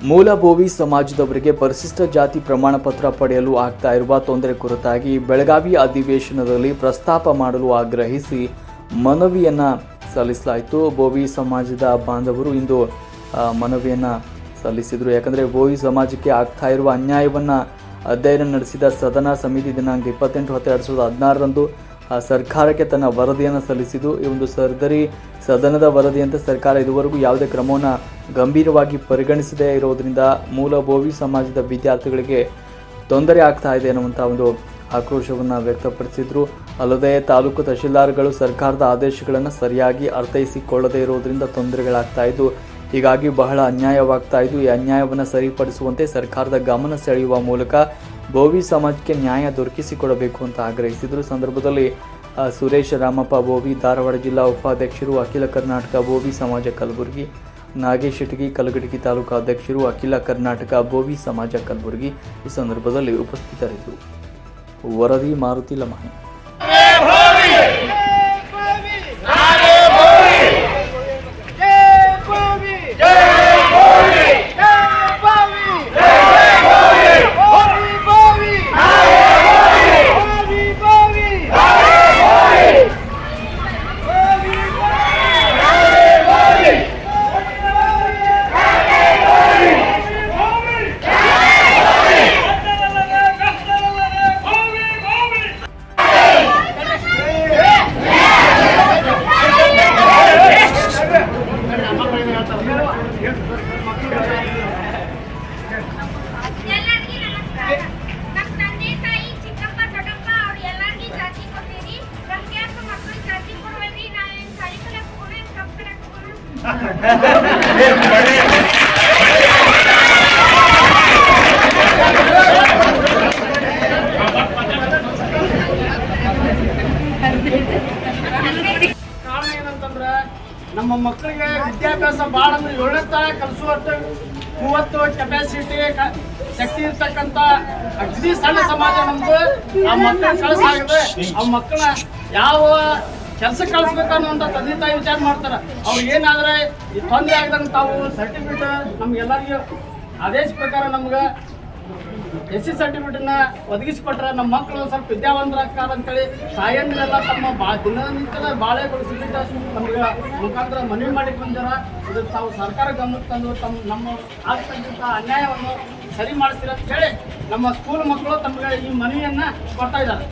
ಮೂಲ ಬೋವಿ ಸಮಾಜದವರಿಗೆ ಪರಿಶಿಷ್ಟ ಜಾತಿ ಪ್ರಮಾಣ ಪತ್ರ ಪಡೆಯಲು ಆಗ್ತಾ ಇರುವ ತೊಂದರೆ ಕುರಿತಾಗಿ ಬೆಳಗಾವಿ ಅಧಿವೇಶನದಲ್ಲಿ ಪ್ರಸ್ತಾಪ ಮಾಡಲು ಆಗ್ರಹಿಸಿ ಮನವಿಯನ್ನ ಸಲ್ಲಿಸಲಾಯಿತು. ಬೋವಿ ಸಮಾಜದ ಬಾಂಧವರು ಇಂದು ಮನವಿಯನ್ನ ಸಲ್ಲಿಸಿದರು. ಯಾಕಂದರೆ ಬೋವಿ ಸಮಾಜಕ್ಕೆ ಆಗ್ತಾ ಇರುವ ಅನ್ಯಾಯವನ್ನ ಅಧ್ಯಯನ ನಡೆಸಿದ ಸದನ ಸಮಿತಿ ದಿನಾಂಕ 28/10/2016ರಂದು ಸರ್ಕಾರಕ್ಕೆ ತನ್ನ ವರದಿಯನ್ನು ಸಲ್ಲಿಸಿದ್ದು, ಈ ಒಂದು ಸದನದ ವರದಿಯಂತೆ ಸರ್ಕಾರ ಇದುವರೆಗೂ ಯಾವುದೇ ಕ್ರಮವನ್ನು ಗಂಭೀರವಾಗಿ ಪರಿಗಣಿಸದೇ ಇರೋದ್ರಿಂದ ಮೂಲ ಬೋವಿ ಸಮಾಜದ ವಿದ್ಯಾರ್ಥಿಗಳಿಗೆ ತೊಂದರೆ ಆಗ್ತಾ ಇದೆ ಅನ್ನುವಂಥ ಒಂದು ಆಕ್ರೋಶವನ್ನು ವ್ಯಕ್ತಪಡಿಸಿದ್ರು. ಅಲ್ಲದೆ ತಾಲೂಕು ತಹಶೀಲ್ದಾರ್ಗಳು ಸರ್ಕಾರದ ಆದೇಶಗಳನ್ನು ಸರಿಯಾಗಿ ಅರ್ಥೈಸಿಕೊಳ್ಳದೇ ಇರೋದ್ರಿಂದ ತೊಂದರೆಗಳಾಗ್ತಾ ಇದ್ದು, ಹೀಗಾಗಿ ಬಹಳ ಅನ್ಯಾಯವಾಗ್ತಾ ಇದ್ದು, ಈ ಅನ್ಯಾಯವನ್ನು ಸರಿಪಡಿಸುವಂತೆ ಸರ್ಕಾರದ ಗಮನ ಸೆಳೆಯುವ ಮೂಲಕ ಬೋವಿ ಸಮಾಜಕ್ಕೆ ನ್ಯಾಯ ದೊರಕಿಸಿಕೊಡಬೇಕು ಅಂತ ಆಗ್ರಹಿಸಿದರು. ಸಂದರ್ಭದಲ್ಲಿ ಸುರೇಶ ರಾಮಪ್ಪ ಬೋವಿ, ಧಾರವಾಡ ಜಿಲ್ಲಾ ಉಪಾಧ್ಯಕ್ಷರು, ಅಖಿಲ ಕರ್ನಾಟಕ ಬೋವಿ ಸಮಾಜ ಕಲಬುರಗಿ, ನಾಗೇಶ್ ಇಟಗಿ, ಕಲಗಡಗಿ ತಾಲೂಕು ಅಧ್ಯಕ್ಷರು, ಅಖಿಲ ಕರ್ನಾಟಕ ಬೋವಿ ಸಮಾಜ ಕಲಬುರಗಿ ಈ ಸಂದರ್ಭದಲ್ಲಿ ಉಪಸ್ಥಿತರಿದ್ದರು. ವರದಿ ಮಾರುತಿ ಲಮಾಣಿ. ಕಾರಣ ಏನಂತಂದ್ರೆ ನಮ್ಮ ಮಕ್ಕಳಿಗೆ ವಿದ್ಯಾಭ್ಯಾಸ ಭಾಳ ಅಂದ್ರೆ 7ನೇ ತರಗತಿ ಕಲಿಸುವಷ್ಟು 30 ಕೆಪಾಸಿಟಿ ಶಕ್ತಿ ಇರ್ತಕ್ಕಂಥ ಅಗದಿ ಸಣ್ಣ ಸಮಾಜ ನಮ್ದು. ಆ ಮಕ್ಕಳ ಕಳಿಸಾಗಿದೆ, ಆ ಮಕ್ಕಳನ್ನ ಯಾವ ಕೆಲಸ ಕಳಿಸ್ಬೇಕನ್ನುವಂಥ ತಂದೆ ತಾಯಿ ವಿಚಾರ ಮಾಡ್ತಾರೆ. ಅವ್ರಿಗೆ ಏನಾದ್ರೆ ಈ ತೊಂದರೆ ಆಗದಂಗೆ ತಾವು ಸರ್ಟಿಫಿಕೇಟ್ ನಮ್ಗೆಲ್ಲರಿಗೂ ಆದೇಶ ಪ್ರಕಾರ ನಮ್ಗೆ SC ಸರ್ಟಿಫಿಕೇಟನ್ನ ಒದಗಿಸಿಕೊಟ್ರೆ ನಮ್ಮ ಮಕ್ಕಳು ಒಂದು ಸ್ವಲ್ಪ ವಿದ್ಯಾವಂತರಾಗ್ತಾರೆ ಅಂತೇಳಿ ತಾಯಂದಿರೆಲ್ಲ ತಮ್ಮ ದಿನನಿತ್ಯದ ಬಾಳೆಗೊಳಿಸಿಬಿಟ್ಟು ನಮ್ಗೆ ಮುಖಾಂತರ ಮನವಿ ಮಾಡಿ ಬಂದಾರ. ಇದು ತಾವು ಸರ್ಕಾರ ಗಮನಕ್ಕೆ ತಂದು ನಮ್ಮ ಆಗ್ತಕ್ಕಂಥ ಅನ್ಯಾಯವನ್ನು ಸರಿ ಮಾಡಿಸ್ತೀರ ಅಂತ ಹೇಳಿ ನಮ್ಮ ಸ್ಕೂಲ್ ಮಕ್ಕಳು ತಮಗೆ ಈ ಮನವಿಯನ್ನು ಕೊಡ್ತಾ ಇದ್ದಾರೆ.